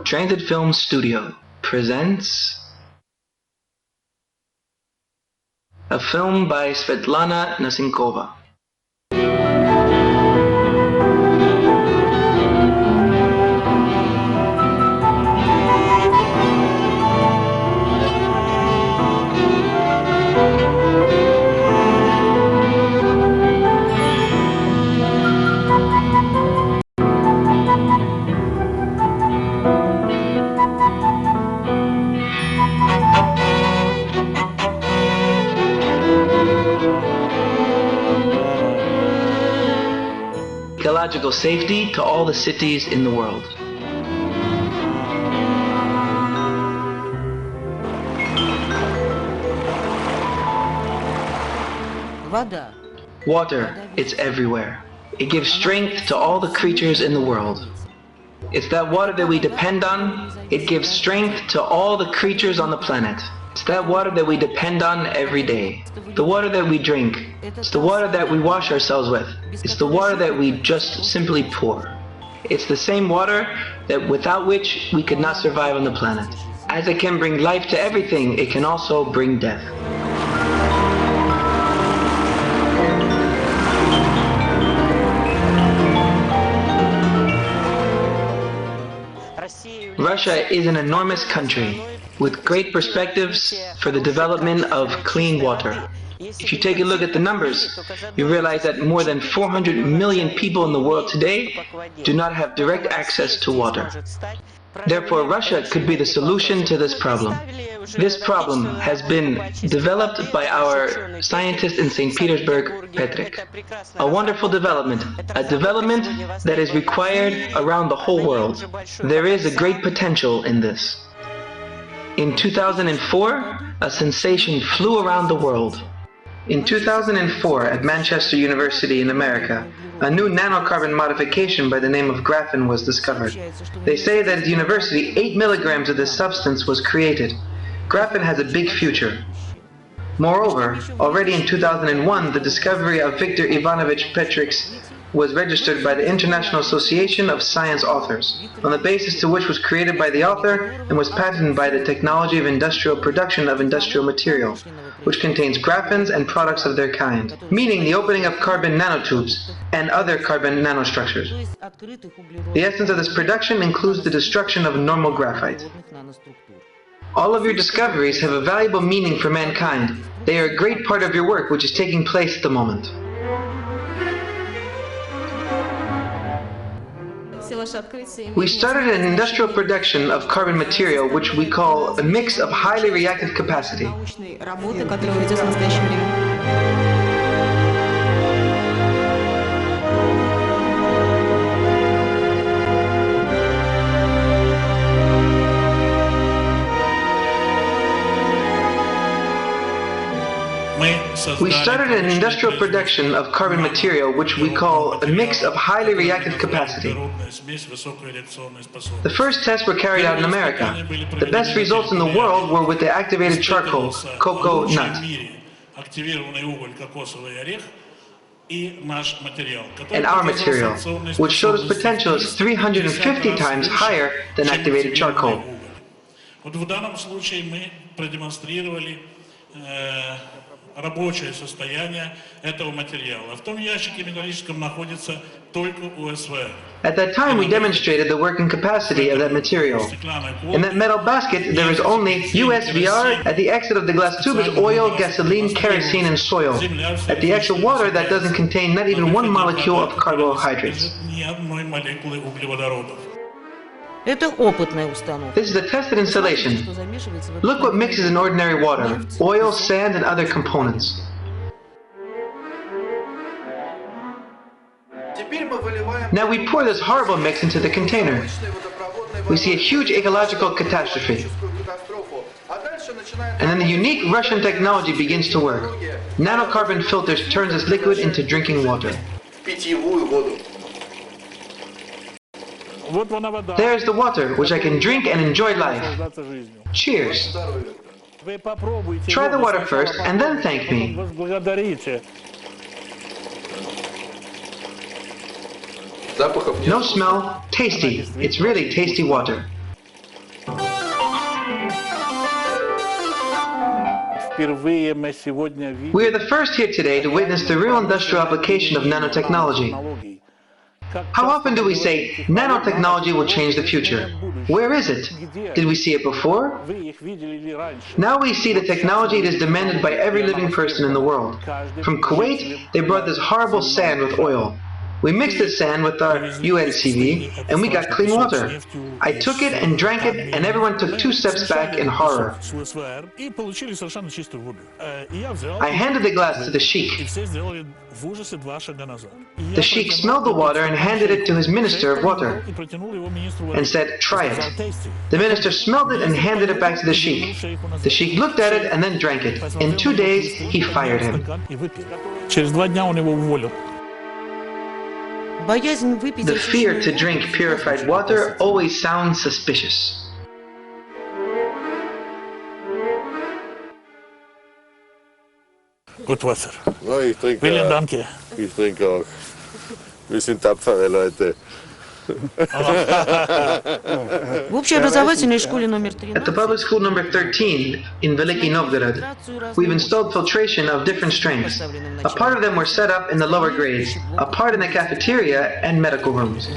Transit Film Studio presents a film by Svetlana Nasinkova. Ecological safety to all the cities in the world. Water, it's everywhere. It gives strength to all the creatures in the world. It's that water that we depend on. It gives strength to all the creatures on the planet. It's that water that we depend on every day. The water that we drink. It's the water that we wash ourselves with. It's the water that we just simply pour. It's the same water that without which we could not survive on the planet. As it can bring life to everything, it can also bring death. Russia is an enormous country with great perspectives for the development of clean water. If you take a look at the numbers, you realize that more than 400 million people in the world today do not have direct access to water. Therefore, Russia could be the solution to this problem. This problem has been developed by our scientist in St. Petersburg, Petrik. A wonderful development, a development that is required around the whole world. There is a great potential in this. In 2004, a sensation flew around the world. In 2004, at Manchester University in America, a new nanocarbon modification by the name of graphene was discovered. They say that at the university, 8 milligrams of this substance was created. Graphene has a big future. Moreover, already in 2001, the discovery of Viktor Ivanovich Petrik's was registered by the International Association of Science Authors, on the basis to which was created by the author and was patented by the technology of industrial production of industrial material, which contains graphenes and products of their kind, meaning the opening of carbon nanotubes and other carbon nanostructures. The essence of this production includes the destruction of normal graphite. All of your discoveries have a valuable meaning for mankind. They are a great part of your work which is taking place at the moment. We started an industrial production of carbon material which we call a mix of highly reactive capacity. We started an industrial production of carbon material which we call a mix of highly reactive capacity. The first tests were carried out in America. The best results in the world were with the activated charcoal, cocoa nut, and our material, which showed its potential as 350 times higher than activated charcoal. Рабочее состояние этого материала. В том ящике металлическом находится только УСВ. At that time, we demonstrated the working capacity of that material. In that metal basket, there is only USVR. At the exit of the glass tube is oil, gasoline, kerosene, and soil. At the exit, water that doesn't contain not even one molecule of carbohydrates. This is a tested installation. Look what mixes in ordinary water: oil, sand, and other components. Now we pour this horrible mix into the container. We see a huge ecological catastrophe. And then the unique Russian technology begins to work. Nanocarbon filters turns this liquid into drinking water. There's the water, which I can drink and enjoy life. Cheers. Try the water first, and then thank me. No smell, tasty. It's really tasty water. We are the first here today to witness the real industrial application of nanotechnology. How often do we say, nanotechnology will change the future? Where is it? Did we see it before? Now we see the technology that is demanded by every living person in the world. From Kuwait, they brought this horrible sand with oil. We mixed this sand with our UNCV and we got clean water. I took it and drank it and everyone took 2 steps back in horror. I handed the glass to the sheikh. The sheikh smelled the water and handed it to his minister of water and said, "Try it." The minister smelled it and handed it back to the sheikh. The sheikh looked at it and then drank it. In 2 days, he fired him. The fear to drink purified water always sounds suspicious. Gut Wasser. Ja, ich trinke Vielen Dank. Ich trinke auch. Wir sind tapfere Leute. At the public school number 13 in Veliki Novgorod, we've installed filtration of different strengths. A part of them were set up in the lower grades, a part in the cafeteria and medical rooms.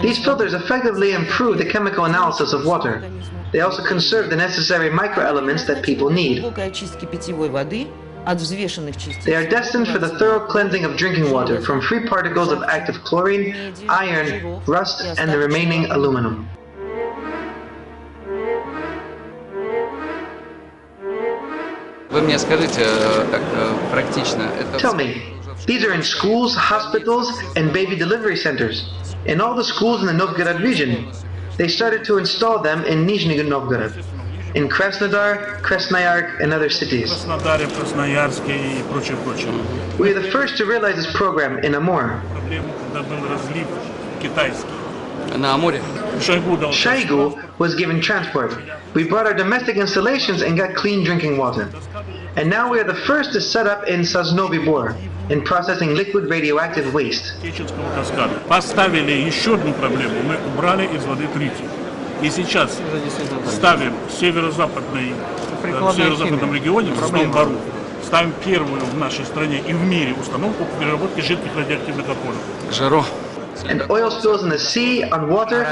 These filters effectively improve the chemical analysis of water. They also conserve the necessary microelements that people need. They are destined for the thorough cleansing of drinking water from free particles of active chlorine, iron, rust, and the remaining aluminum. Tell me, these are in schools, hospitals, and baby delivery centers. In all the schools in the Novgorod region. They started to install them in Nizhny Novgorod, in Krasnodar, Krasnoyarsk, and other cities. We are the first to realize this program in Amur. Shoigu was given transport. We brought our domestic installations and got clean drinking water. And now we are the first to set up in Sosnovy Bor, in processing liquid radioactive waste. Поставили еще одну проблему, мы убрали из воды тритий. И сейчас ставим в северо-западном регионе, в Сосновом Бору, ставим первую в нашей стране и в мире установку по переработке жидких радиоактивных отходов. And oil spills in the sea, on water.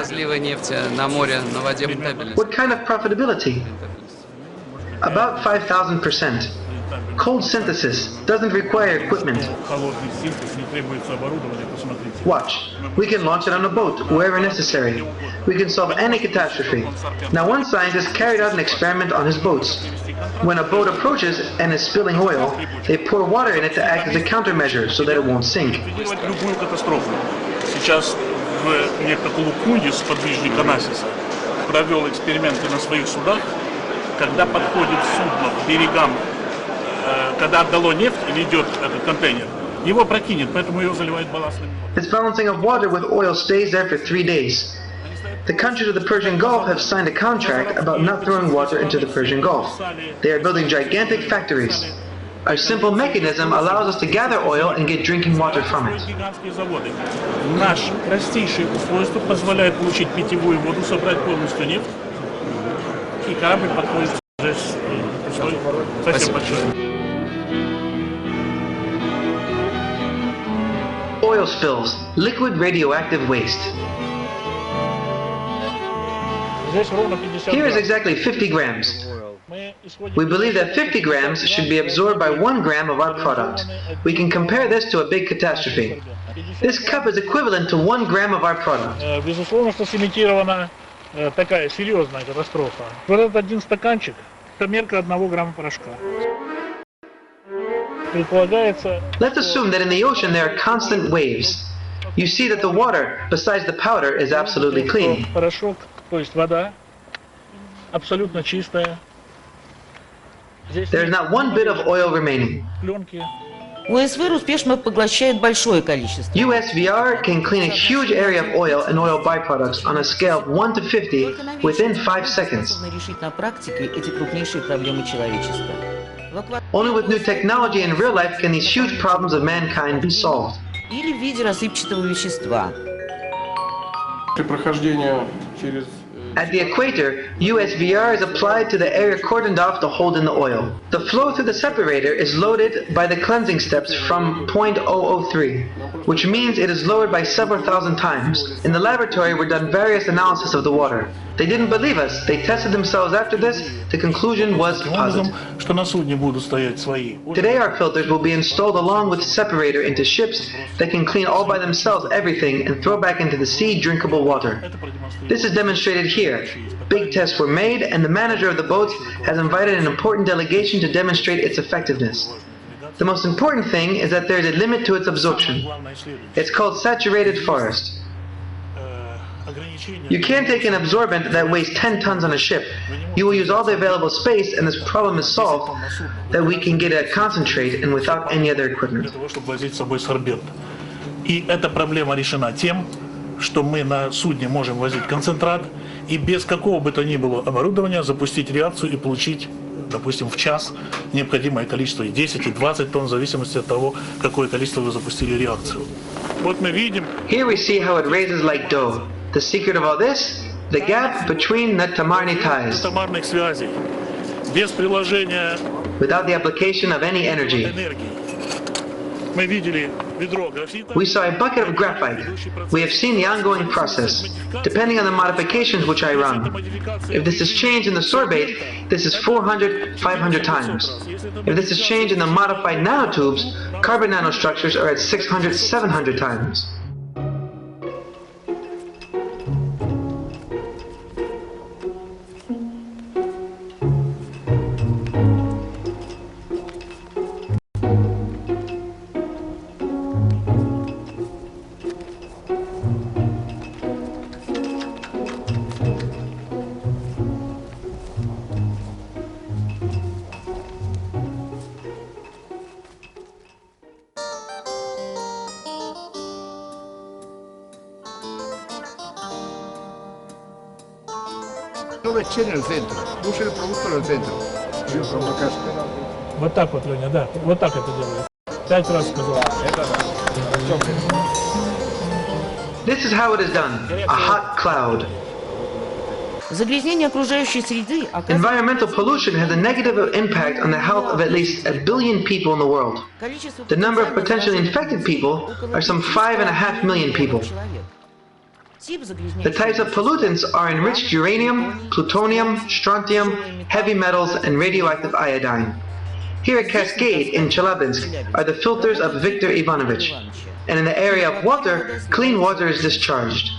What kind of profitability? About 5,000%. Cold synthesis doesn't require equipment. Watch. We can launch it on a boat, wherever necessary. We can solve any catastrophe. Now one scientist carried out an experiment on his boats. When a boat approaches and is spilling oil, they pour water in it to act as a countermeasure so that it won't sink. Сейчас некто Колукундис, подвижник Анасиса, провел эксперименты на своих судах, когда подходит судно к берегам, когда отдало нефть или идет этот контейнер, его прокинет, поэтому его заливают балластным. This balancing of water with oil stays there for 3 days. The countries of the Persian Gulf have signed a contract about not throwing water into the Persian Gulf. They are building gigantic factories. Our simple mechanism allows us to gather oil and get drinking water from it. Наше простейшее устройство позволяет получить питьевую воду, собрать полностью нефть, и корабль подходит уже с пустой. Спасибо большое. Oil spills, liquid radioactive waste. Here is exactly 50 grams. We believe that 50 grams should be absorbed by 1 gram of our product. We can compare this to a big catastrophe. This cup is equivalent to 1 gram of our product. Безусловно, что сымитирована такая серьезная катастрофа. Вот этот один стаканчик – это мерка 1 грамма порошка. Let's assume that in the ocean there are constant waves. You see that the water, besides the powder, is absolutely clean. Порошок, то есть вода, абсолютно чистая. There is not one bit of oil remaining. УСВР успешно поглощает большое количество. USVR can clean a huge area of oil and oil byproducts on a scale of 1 to 50 within 5 seconds. Решить на практике эти крупнейшие проблемы человечества. Only with new technology in real life can these huge problems of mankind be solved. Или в виде рассыпчатого вещества. При прохождении через At the equator, USVR is applied to the area cordoned off to hold in the oil. The flow through the separator is loaded by the cleansing steps from 0.003, which means it is lowered by several thousand times. In the laboratory were done various analyses of the water. They didn't believe us. They tested themselves after this. The conclusion was positive. Today our filters will be installed along with the separator into ships that can clean all by themselves everything and throw back into the sea drinkable water. This is demonstrated here. Big tests were made and the manager of the boats has invited an important delegation to demonstrate its effectiveness. The most important thing is that there is a limit to its absorption. It's called saturated forest. You can't take an absorbent that weighs 10 tons on a ship. You will use all the available space and this problem is solved that we can get a concentrate and without any other equipment. И эта проблема решена тем, что мы на судне можем возить концентрат и без какого бы то ни было оборудования запустить реакцию и получить, допустим, в час необходимое количество, и 10, и 20 тонн, в зависимости от того, какое количество вы запустили реакцию. Вот мы видим. Here we see how it raises like dough. The secret of all this, the gap between the Tamarny ties. Тамарных связей. Без приложения without the application of any energy. энергии. Мы видели ведро графита. We saw a bucket of graphite. We have seen the ongoing process, depending on the modifications which I run. If this is changed in the sorbate, this is 400, 500 times. If this is changed in the modified nanotubes, carbon nanostructures are at 600, 700 times. Dove c'è nel centro? Busca il prodotto nel centro. Вот так вот, Леня, да. Вот так это делается. 5 раз сказал. This is how it is done. A hot cloud. Загрязнение окружающей среды Environmental pollution has a negative impact on the health of at least 1 billion people in the world. The number of potentially infected people are some 5.5 million people. The types of pollutants are enriched uranium, plutonium, strontium, heavy metals, and radioactive iodine. Here at Cascade in Chelyabinsk are the filters of Viktor Ivanovich, and in the area of water, clean water is discharged.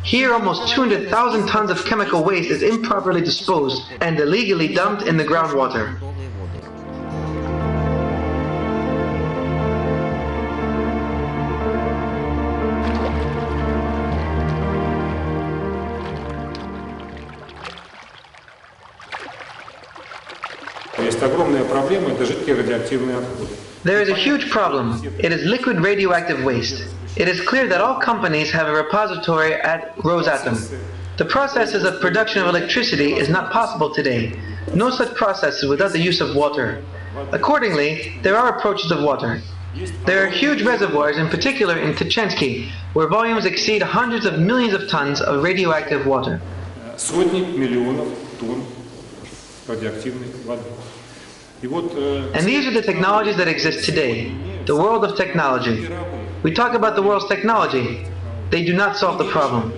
Here almost 200,000 tons of chemical waste is improperly disposed and illegally dumped in the groundwater. There is a huge problem. It is liquid radioactive waste. It is clear that all companies have a repository at Rosatom. The processes of production of electricity is not possible today. No such processes without the use of water. Accordingly, there are approaches of water. There are huge reservoirs, in particular in Tuchenski, where volumes exceed hundreds of millions of tons of radioactive water. And these are the technologies that exist today, the world of technology. We talk about the world's technology. They do not solve the problem.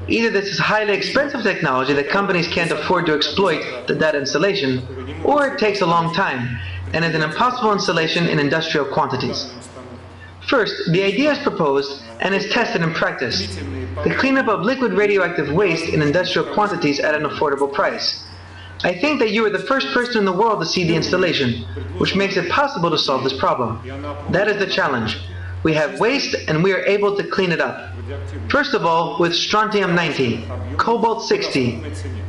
Either this is highly expensive technology that companies can't afford to exploit the data installation, or it takes a long time and is an impossible installation in industrial quantities. First, the idea is proposed and is tested in practice. The cleanup of liquid radioactive waste in industrial quantities at an affordable price. I think that you are the first person in the world to see the installation, which makes it possible to solve this problem. That is the challenge. We have waste and we are able to clean it up. First of all, with strontium-90, cobalt-60,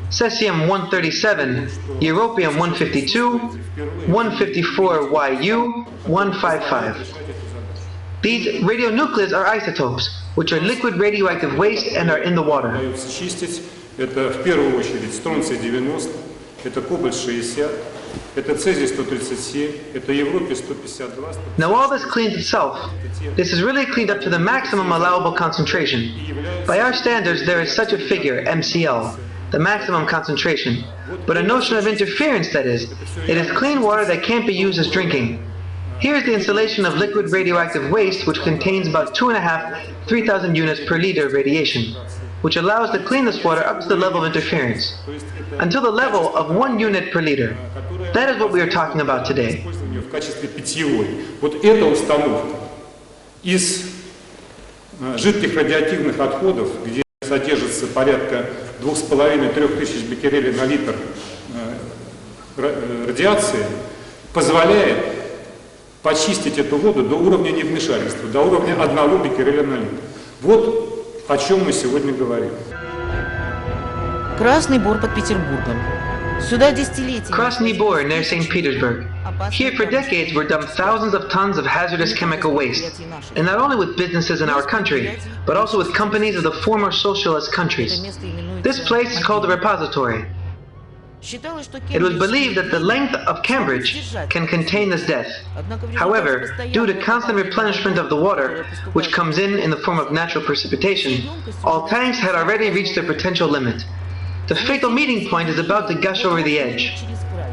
cesium-137, europium-152, 154Yu, 155. These radionuclides are isotopes, which are liquid radioactive waste and are in the water. Это в первую очередь стронций-90, это кобальт-60, это цезий-137, это европий-152. Now all this cleans itself. This is really cleaned up to the maximum allowable concentration. By our standards, there is such a figure, MCL. the maximum concentration, but a notion of interference, that is. It is clean water that can't be used as drinking. Here is the installation of liquid radioactive waste, which contains about 3,000 units per liter of radiation, which allows to clean this water up to the level of interference, until the level of 1 unit per liter. That is what we are talking about today. В качестве питьевой. Вот эта установка из жидких радиоактивных отходов, где содержится порядка 2,5–3 тысяч беккерелей на литр радиации, позволяет почистить эту воду до уровня невмешательства, до уровня 1 беккереля на литр. Вот о чем мы сегодня говорим. Красный Бор под Петербургом. Сюда десятилетиями. Krasny Bor near St. Petersburg. Here for decades were dumped thousands of tons of hazardous chemical waste, and not only with businesses in our country, but also with companies of the former socialist countries. This place is called a repository. It was believed that the length of Cambridge can contain this death. However, due to constant replenishment of the water, which comes in the form of natural precipitation, all tanks had already reached their potential limit. The fatal meeting point is about to gush over the edge.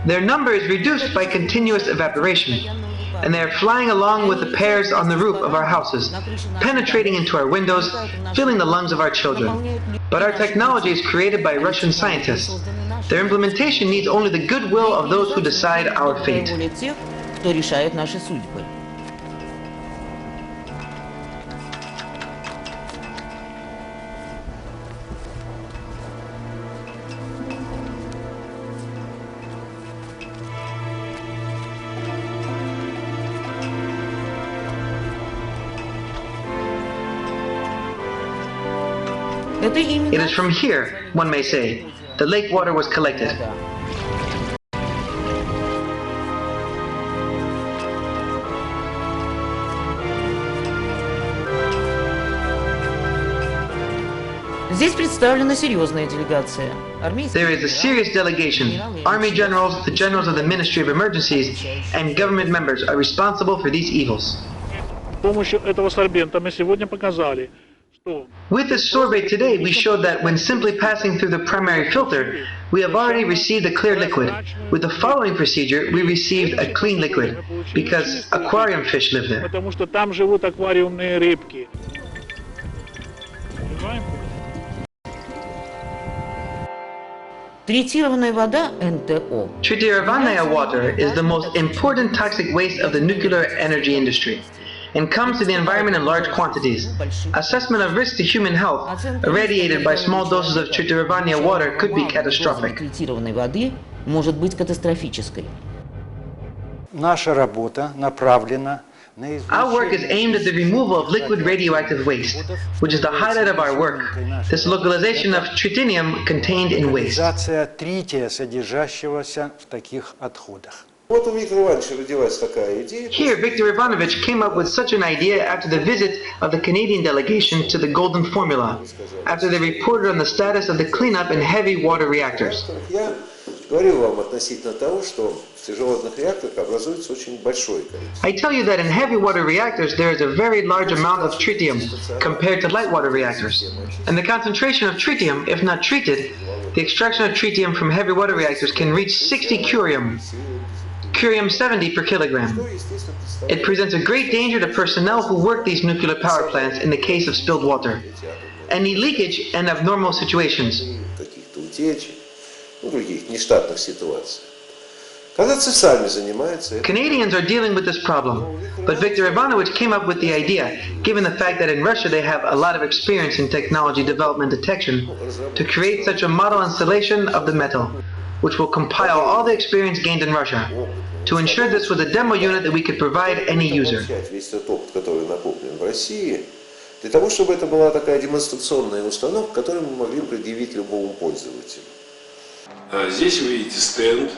Their number is reduced by continuous evaporation, and they are flying along with the pairs on the roof of our houses, penetrating into our windows, filling the lungs of our children. But our technology is created by Russian scientists. Their implementation needs only the goodwill of those who decide our fate. It is from here, one may say, the lake water was collected. Здесь представлена серьезная делегация. There is a serious delegation. Army generals, the generals of the Ministry of Emergencies, and government members are responsible for these evils. С помощью этого сорбента мы сегодня показали, что With this sorbate today, we showed that when simply passing through the primary filter, we have already received a clear liquid. With the following procedure, we received a clean liquid, because aquarium fish live there. потому что там живут аквариумные рыбки. Третированная вода НТО. Tritiravannaya water is the most important toxic waste of the nuclear energy industry and comes to the environment in large quantities. Assessment of risk to human health irradiated by small doses of tritiravannaya water could be catastrophic. Третированной воды может быть катастрофической. Наша работа направлена Our work is aimed at the removal of liquid radioactive waste, which is the highlight of our work, this localization of tritinium contained in waste. Реализация трития, содержащегося в таких отходах. Вот у Виктора Ивановича родилась такая идея. Here, Viktor Ivanovich came up with such an idea after the visit of the Canadian delegation to the Golden Formula, after they reported on the status of the cleanup in heavy water reactors. Я говорил вам относительно того, что в тяжелодных реакторах образуется очень большое количество. I tell you that in heavy water reactors there is a very large amount of tritium compared to light water reactors. And the concentration of tritium, if not treated, the extraction of tritium from heavy water reactors can reach 60 curium 70 per kilogram. It presents a great danger to personnel who work these nuclear power plants in the case of spilled water, any leakage and abnormal situations. Каких-то утечек, других нештатных ситуаций. Казахцы сами занимаются этим. Canadians are dealing with this problem, but Viktor Ivanovich came up with the idea, given the fact that in Russia they have a lot of experience in technology development detection, to create such a model installation of the metal, which will compile all the experience gained in Russia, to ensure this was a demo unit that we could provide any user. Весь тот опыт, который накоплен в России, для того, чтобы это была такая демонстрационная установка, которую мы могли предъявить любому пользователю. Здесь вы видите стенд.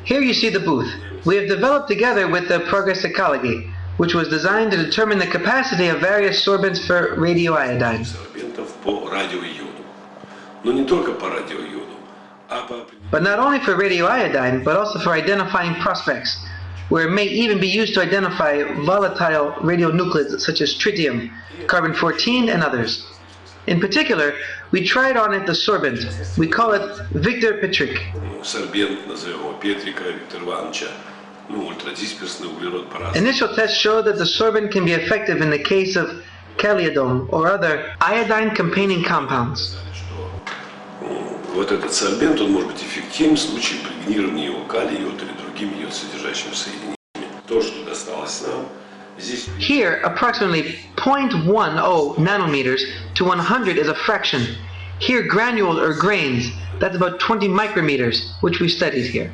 Here you see the booth. We have developed together with the Progress Ecology, which was designed to determine the capacity of various sorbents for radioiodine. Сорбентов по радиоиоду. Но не только по радиоиоду, а по... But not only for radioiodine, but also for identifying prospects, where it may even be used to identify volatile radionuclides such as tritium, carbon-14, and others. In particular, we tried on it the sorbent. We call it Victor Petrik. Сорбент, назовем его Петрика, Виктора Ивановича, ультрадисперсный углерод по-разному. Initial tests show that the sorbent can be effective in the case of calliodome or other iodine-containing compounds. Вот этот сорбент, он может быть эффективен в случае приминирования его калий-йод или другими йод-содержащими соединениями. То, что досталось нам, здесь... Here, approximately 0.10 nanometers to 100 is a fraction. Here, granules or grains, that's about 20 micrometers, which we studied here.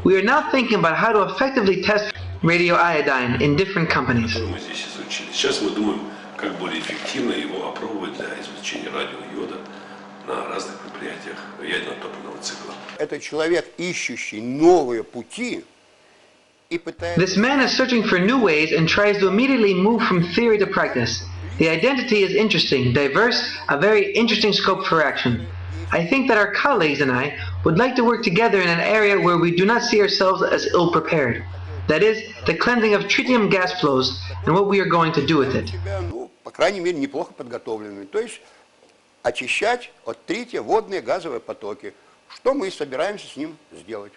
We are now thinking about how to effectively test radioiodine in different companies. Мы здесь изучили. Сейчас мы думаем, как более эффективно его опробовать для изучения радиойода на разных предприятиях ядерно-топливного цикла. Это человек, ищущий новые пути и пытается... This man is searching for new ways and tries to immediately move from theory to practice. The identity is interesting, diverse, a very interesting scope for action. I think that our colleagues and I would like to work together in an area where we do not see ourselves as ill-prepared. That is, the cleansing of tritium gas flows and what we are going to do with it. По крайней мере, неплохо подготовленными. То есть очищать от трития водные газовые потоки. Что мы и собираемся с ним сделать.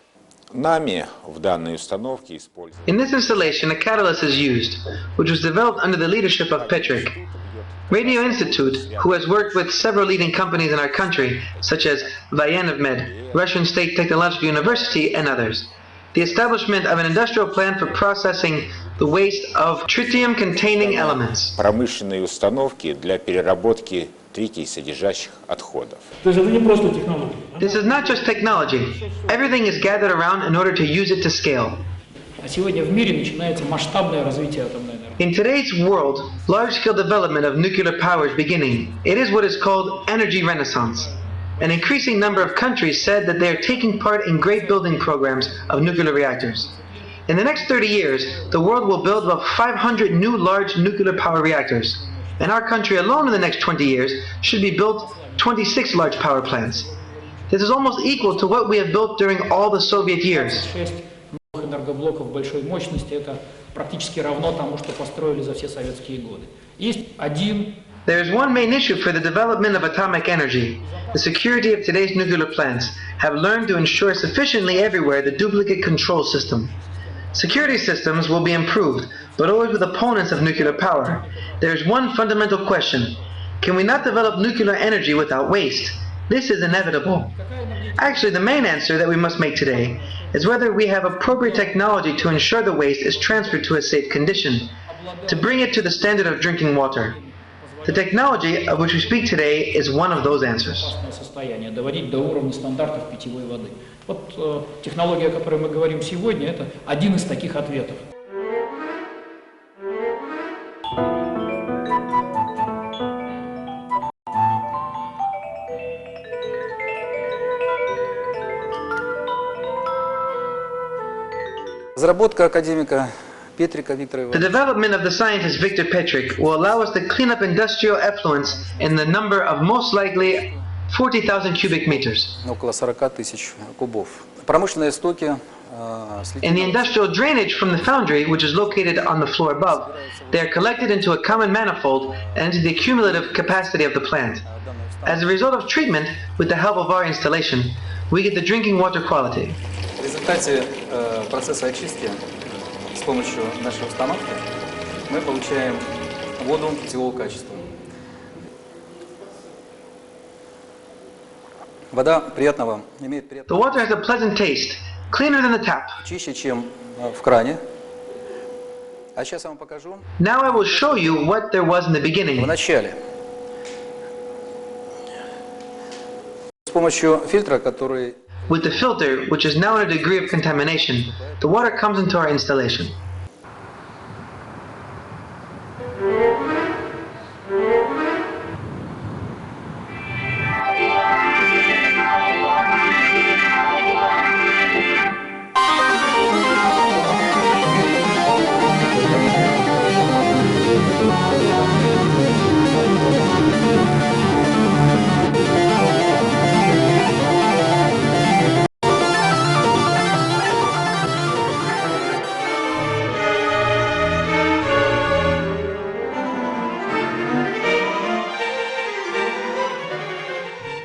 Нами в данной установке используется. In this installation, a catalyst is used, which was developed under the leadership of Petrik. Radio Institute, who has worked with several leading companies in our country, such as Voenivmed, Russian State Technological University, and others. The establishment of an industrial plant for processing the waste of tritium-containing elements. Промышленные установки для переработки тритий содержащих отходов. То есть это не просто технология. This is not just technology. Everything is gathered around in order to use it to scale. А сегодня в мире начинается масштабное развитие атомной энергии. In today's world, large-scale development of nuclear power is beginning. It is what is called energy renaissance. An increasing number of countries said that they are taking part in great building programs of nuclear reactors. In the next 30 years, the world will build about 500 new large nuclear power reactors. And our country alone in the next 20 years should be built 26 large power plants. This is almost equal to what we have built during all the Soviet years. 6 новых энергоблоков большой мощности – это практически равно тому, что построили за все советские годы. Есть один. There is one main issue for the development of atomic energy. The security of today's nuclear plants have learned to ensure sufficiently everywhere the duplicate control system. Security systems will be improved, but always with opponents of nuclear power. There is one fundamental question. Can we not develop nuclear energy without waste? This is inevitable. Actually, the main answer that we must make today is whether we have appropriate technology to ensure the waste is transferred to a safe condition, to bring it to the standard of drinking water. The technology of which we speak today is one of those answers. Состояние доводить до уровня стандартов питьевой воды. Вот технология, о которой мы говорим сегодня, это один из таких ответов. Разработка академика Петрика Виктора The development of the scientist Victor Petrik will allow us to clean up industrial effluents in the number of most likely 40,000 cubic meters. Около 40 тысяч кубов. Промышленные стоки In the industrial drainage from the foundry, which is located on the floor above, they are collected into a common manifold and into the cumulative capacity of the plant. As a result of treatment, with the help of our installation, we get the drinking water quality. В результате процесса очистки с помощью нашей установки мы получаем воду питьевого качества. Вода приятного, имеет The приятный water has a pleasant taste, cleaner than the tap. чище, чем в кране. А сейчас я вам покажу. Now I will show you what there was in the В beginning. начале с помощью фильтра, который With the filter, which is now in a degree of contamination, the water comes into our installation.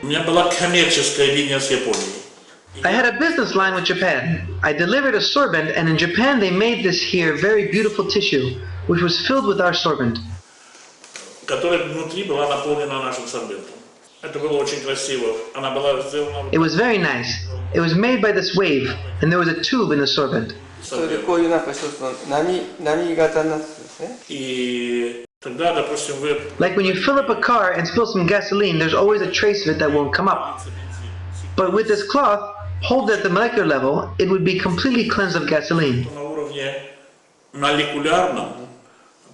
меня была коммерческая линия с Японией. I had a business line with Japan. I delivered a sorbent, and in Japan they made this here very beautiful tissue, which was filled with our sorbent. Которая внутри была наполнена нашим сорбентом. Это было очень красиво. Она была сделана... It was very nice. It was made by this wave, and there was a tube in the sorbent. И тогда, допустим, вы... Like when you fill up a car and spill some gasoline, there's always a trace of it that won't come up. But with this cloth, hold at the molecular level, it would be completely cleansed of gasoline. На уровне молекулярном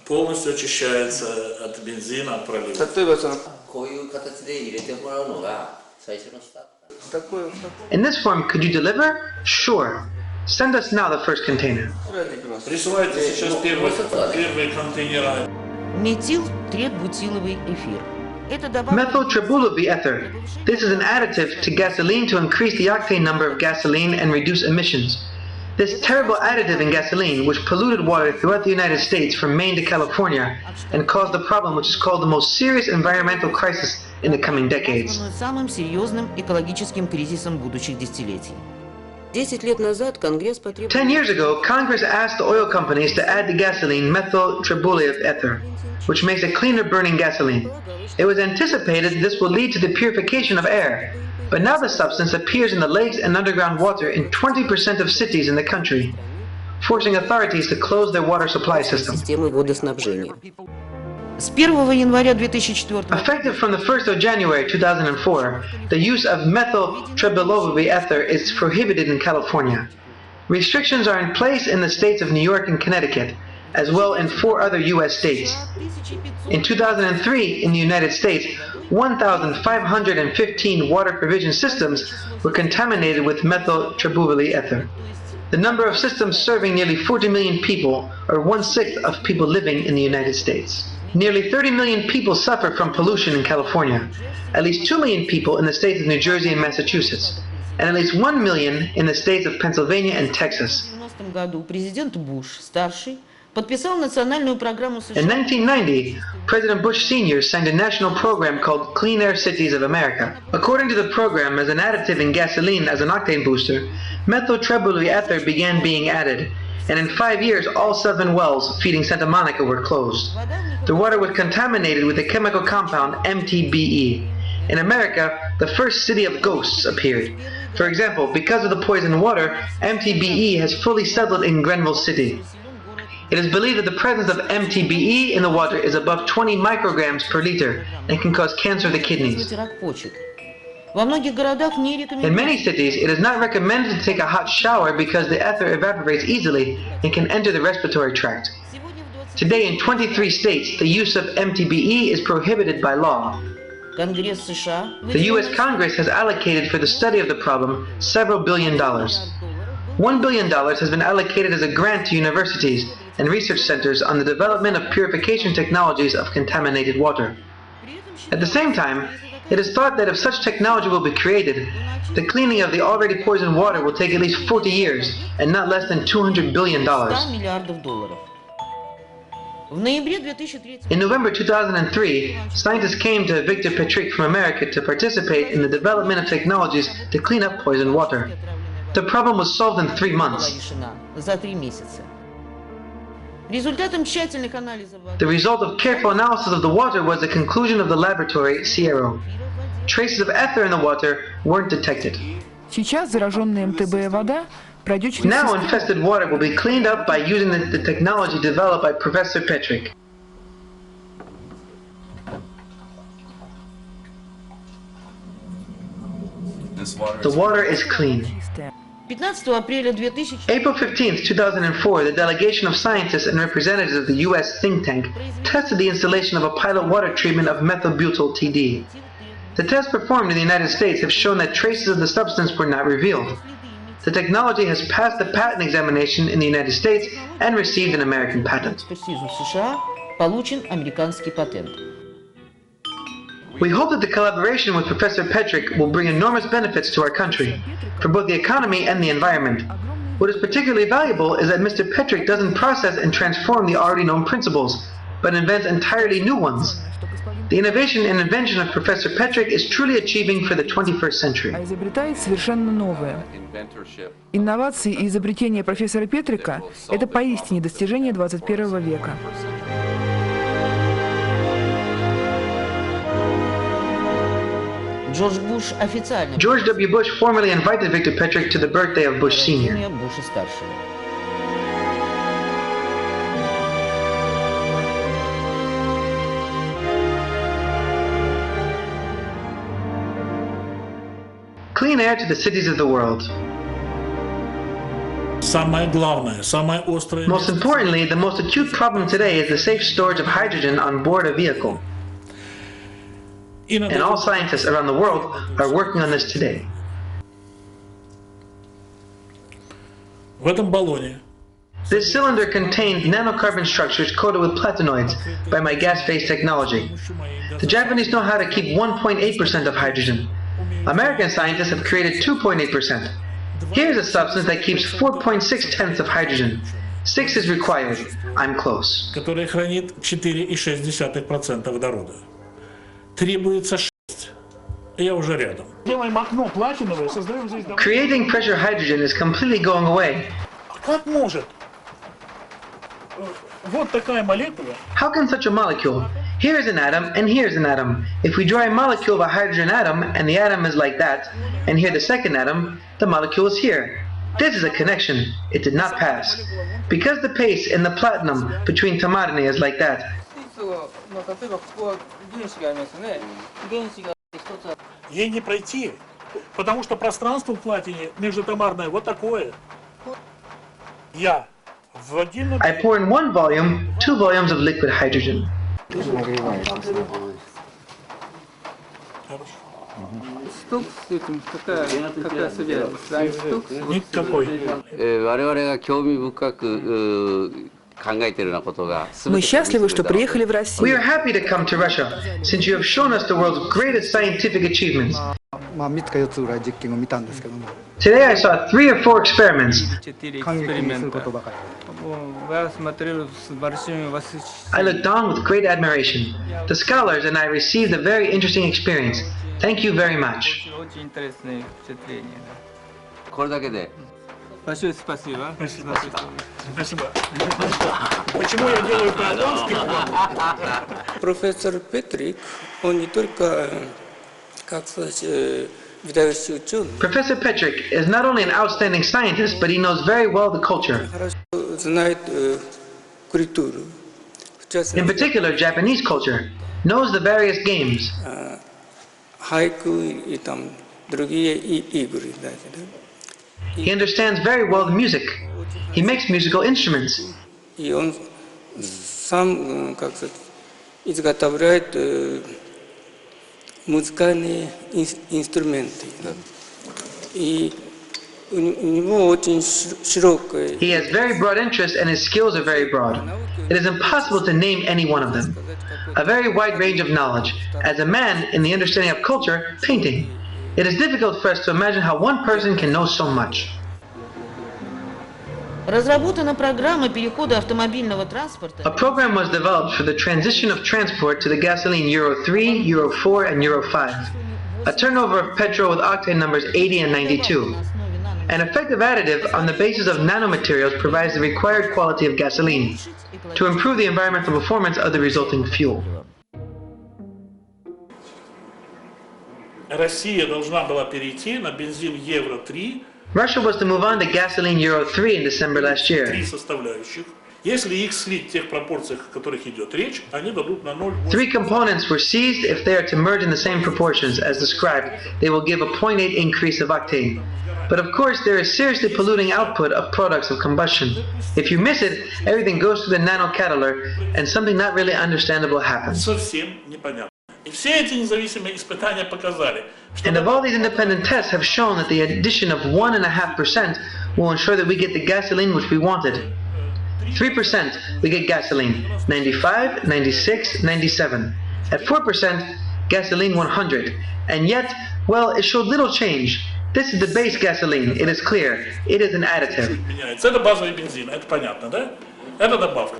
полностью очищается от бензина, от пролива. In this form, could you deliver? Sure. Send us now the first container. Присылайте сейчас первые контейнера. Метил-3-бутиловый эфир. Methyltribulose ether. This is an additive to gasoline to increase the octane number of gasoline and reduce emissions. This terrible additive in gasoline, which polluted water throughout the United States from Maine to California and caused the problem which is called the most serious environmental crisis in the coming decades. Самым серьезным экологическим кризисом будущих десятилетий. 10 лет назад Конгресс потребовал... 10 years ago, Congress asked the oil companies to add to gasoline methyltribulose ether, which makes a cleaner burning gasoline. It was anticipated this will lead to the purification of air, but now the substance appears in the lakes and underground water in 20% of cities in the country, forcing authorities to close their water supply system. С 1 января 2004 Effective from the 1st of January 2004, the use of methyltribulose ether is prohibited in California. Restrictions are in place in the states of New York and Connecticut, as well in 4 other U.S. states. In 2003, in the United States, 1,515 water provision systems were contaminated with methyltribulose ether. The number of systems serving nearly 40 million people, or 1/6 of people living in the United States. Nearly 30 million people suffer from pollution in California, at least 2 million people in the states of New Jersey and Massachusetts, and at least 1 million in the states of Pennsylvania and Texas. В 1990 году президент Буш старший подписал национальную программу США. In 1990, President Bush Sr. signed a national program called Clean Air Cities of America. According to the program, as an additive in gasoline as an octane booster, methyltribulose ether began being added, and in 5 years all 7 wells feeding Santa Monica were closed. The water was contaminated with the chemical compound MTBE. In America, the first city of ghosts appeared. For example, because of the poisoned water, MTBE has fully settled in Grenville City. It is believed that the presence of MTBE in the water is above 20 micrograms per liter and can cause cancer of the kidneys. In many cities, it is not recommended to take a hot shower because the ether evaporates easily and can enter the respiratory tract. Today, in 23 states, the use of MTBE is prohibited by law. The U.S. Congress has allocated for the study of the problem several $billions. $1 billion has been allocated as a grant to universities and research centers on the development of purification technologies of contaminated water. At the same time, it is thought that if such technology will be created, the cleaning of the already poisoned water will take at least 40 years and not less than $200 billion. In November 2003, scientists came to Victor Petrik from America to participate in the development of technologies to clean up poisoned water. The problem was solved in 3 months. The result of careful analysis of the water was the conclusion of the laboratory, CRO. Traces of ether in the water weren't detected. Now infested water will be cleaned up by using the technology developed by Professor Petrik. The water is clean. April 15, 2004, the delegation of scientists and representatives of the U.S. think tank tested the installation of a pilot water treatment of methylbutyl TD. The tests performed in the United States have shown that traces of the substance were not revealed. The technology has passed the patent examination in the United States and received an American patent. We hope that the collaboration with Professor Petrik will bring enormous benefits to our country, for both the economy and the environment. What is particularly valuable is that Mr. Petrik doesn't process and transform the already known principles, but invents entirely new ones. The innovation and invention of Professor Petrik is truly achieving for the 21st century. А изобретает совершенно новое. Инновации и изобретения профессора Петрика – это поистине достижение 21 века. George W. Bush formally invited Victor Petrik to the birthday of Bush Sr. Clean air to the cities of the world. Most importantly, the most acute problem today is the safe storage of hydrogen on board a vehicle. And all scientists around the world are working on this today. This cylinder contains nanocarbon structures coated with platinoids by my gas phase technology. The Japanese know how to keep 1.8% of hydrogen. American scientists have created 2.8%. Here's a substance that keeps 4.6 of hydrogen. 6 is required. I'm close. Который хранит 4,6% водорода. Требуется 6. Я уже рядом. Делаем окно платиновое, создаем здесь... Creating pressure hydrogen is completely going away. Как может? Вот такая молекула. How can such a molecule? Here is an atom, and here is an atom. If we draw a molecule of a hydrogen atom, and the atom is like that, and here the second atom, the molecule is here. This is a connection. It did not pass. Because the pace in the platinum between tamarine is like that. Ей не пройти, потому что пространство в платине межатомарное вот такое. I pour in one volume, 2 volumes of liquid hydrogen. Мы счастливы, что приехали в Россию. We are happy to come to Russia, since you have shown us the world's greatest scientific achievements. Today I saw 3 or 4 experiments. I looked on with great admiration. The scholars and I received a very interesting experience. Thank you very much. Большое спасибо. Спасибо. Почему я делаю по-английски? Профессор Петрик, он не только, как сказать, выдающий ученый. Professor Petrik is not only an outstanding scientist, but he knows very well the culture. Знает культуру. In particular, Japanese culture, knows the various games. Хайку и там другие игры. He understands very well the music. He makes musical instruments. И он сам, как сказать, изготовляет музыкальные инструменты. И у него очень широкое. He has very broad interests and his skills are very broad. It is impossible to name any one of them. A very wide range of knowledge. As a man in the understanding of culture, painting. It is difficult for us to imagine how one person can know so much. Разработана программа перехода автомобильного транспорта. A program was developed for the transition of transport to the gasoline Euro 3, Euro 4, and Euro 5. A turnover of petrol with octane numbers 80 and 92. An effective additive on the basis of nanomaterials provides the required quality of gasoline to improve the environmental performance of the resulting fuel. Россия должна была перейти на бензин Евро 3. Russia was to move on to gasoline Euro 3 in December last year. 3 составляющих. Если их слить в тех пропорциях, о которых идет речь, они дадут на 0,8. 3 components were seized. If they are to merge in the same proportions as described, they will give a 0.8 increase of octane. But of course, there is seriously polluting output of products of combustion. If you miss it, everything goes to the nanocatalyst, and something not really understandable happens. Совсем непонятно. И все эти независимые испытания показали, что... And of all these independent tests have shown that the addition of 1.5% will ensure that we get the gasoline which we wanted. 3% we get gasoline, 95, 96, 97. At 4%, gasoline 100. And yet, well, it showed little change. This is the base gasoline, it is clear. It is an additive. Это базовый бензин, это понятно, да? Это добавка.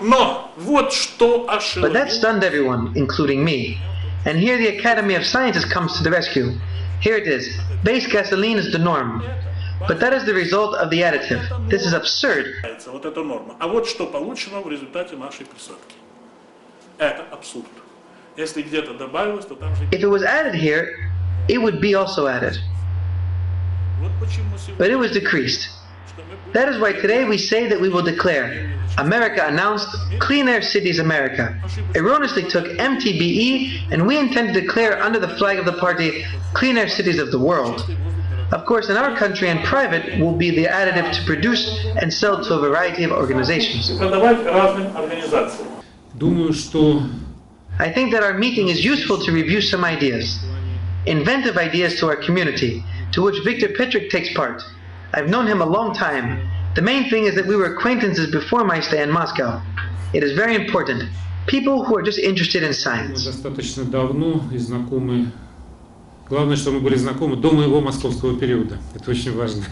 Но вот что But that ошеломило. stunned everyone, including me. And here the Academy of Sciences comes to the rescue. Here it is. Base gasoline is the norm. But that is the result of the additive. This is absurd. Вот эта норма. А вот что получено в результате нашей присадки. Это абсурд. Если где-то добавилось, то там же... If it was added here, it would be also added. But it was decreased. That is why today we say that we will declare, America announced Clean Air Cities America, erroneously took MTBE, and we intend to declare under the flag of the party, Clean Air Cities of the World. Of course, in our country and private will be the additive to produce and sell to a variety of organizations. I think that our meeting is useful to review some ideas, inventive ideas to our community, to which Victor Petrik takes part. I've known him a long time. The main thing is that we were acquaintances before my stay in Moscow. It is very important. People who are just interested in science. Достаточно давно и знакомы. Главное, что мы были знакомы до моего московского периода. Это очень важно.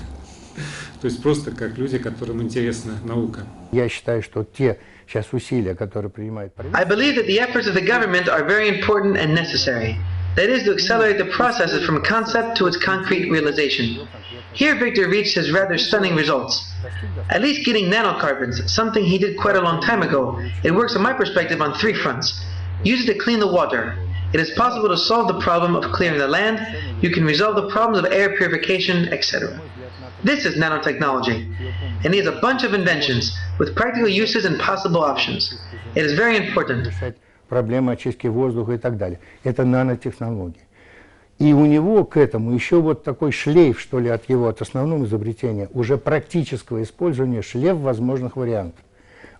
То есть просто как люди, которым интересна наука. Я считаю, что те сейчас усилия, которые принимает правительство. I believe that the efforts of the government are very important and necessary. That is to accelerate the processes from concept to its concrete realization. Here Victor reached his rather stunning results. At least getting nanocarbons, something he did quite a long time ago, it works from my perspective on 3 fronts. Use it to clean the water. It is possible to solve the problem of clearing the land. You can resolve the problems of air purification, etc. This is nanotechnology. And he has a bunch of inventions with practical uses and possible options. It is very important. Проблемы очистки воздуха и так далее. Это нанотехнологии. И у него к этому еще вот такой шлейф, что ли, от основного изобретения, уже практического использования, шлейф возможных вариантов.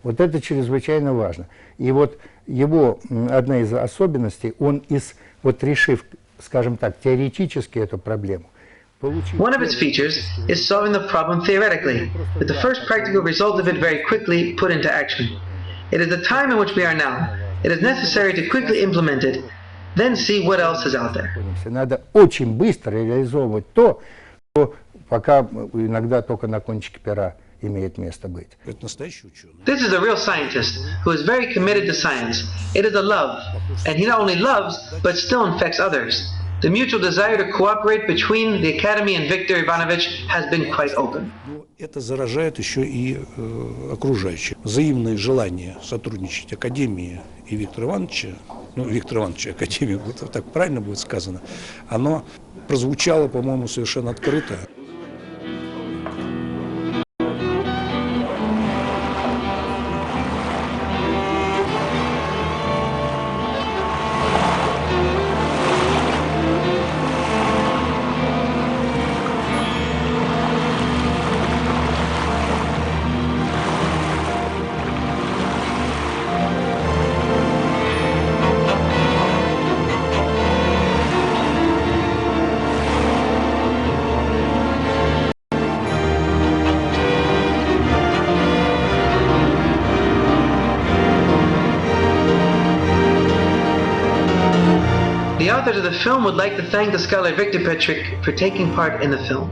Вот это чрезвычайно важно. И вот его одна из особенностей, он вот решив, скажем так, теоретически эту проблему, one of its features is solving the problem theoretically, with the first practical result of it very quickly put into action. It is the time in which we are now. It is necessary to quickly implement it, then see what else is out there. Надо очень быстро реализовывать то, что пока иногда только на кончике пера имеет место быть. This is a real scientist who is very committed to science. It is a love, and he not only loves, but still infects others. The mutual desire to cooperate between the Academy and Viktor Ivanovich has been quite open. Это заражает еще и окружающих. Взаимное желание сотрудничать Академии и Виктора Ивановича, Виктора Ивановича Академии, вот так правильно будет сказано, оно прозвучало, по-моему, совершенно открыто. The authors of the film would like to thank the scholar Victor Petrik for taking part in the film.